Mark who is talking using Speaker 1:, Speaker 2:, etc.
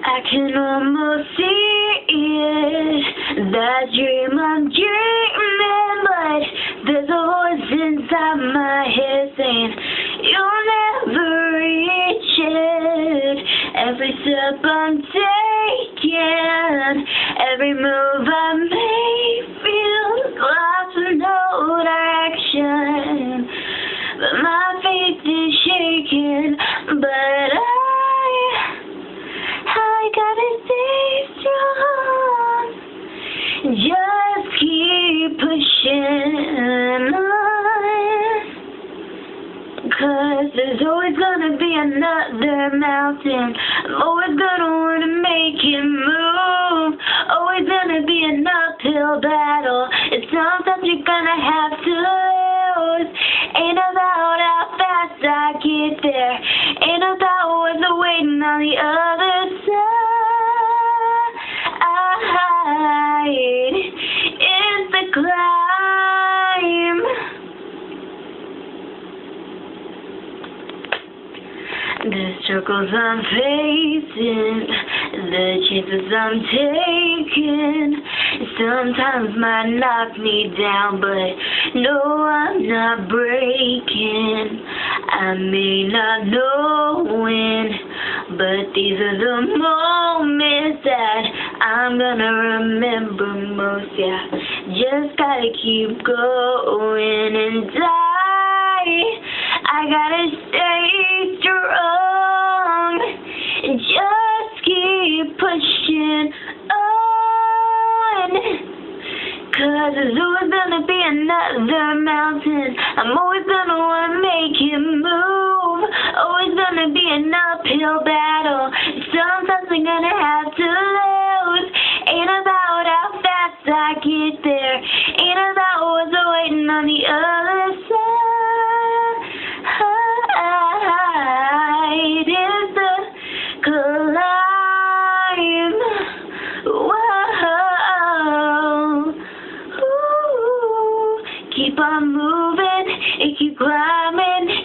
Speaker 1: I can almost see it, that dream I'm dreaming, but there's a voice inside my head saying, you'll never reach it. Every step I'm taking, every move I make feels lost with no direction. But my faith is shaking, but I gotta stay strong. Just keep pushing on, 'cause there's always gonna be another mountain. I'm always gonna wanna make it move. Always gonna be an uphill battle. And sometimes you're gonna have to lose. Ain't about how fast I get there. Ain't about what's waiting on the other side. It's the climb. The struggles I'm facing, the chances I'm taking, sometimes might knock me down, but no, I'm not breaking. I may not know when, but these are the moments that I'm gonna remember most, yeah. Just gotta keep going and I gotta stay strong. Just keep pushing on, 'cause there's always gonna be another mountain. I'm always gonna wanna make it move. Always gonna be an uphill battle. Sometimes I'm gonna have to lose. Ain't about how fast I get there. Ain't about what's waiting on the other side. It is the climb. Whoa. Ooh. Keep on moving and keep climbing.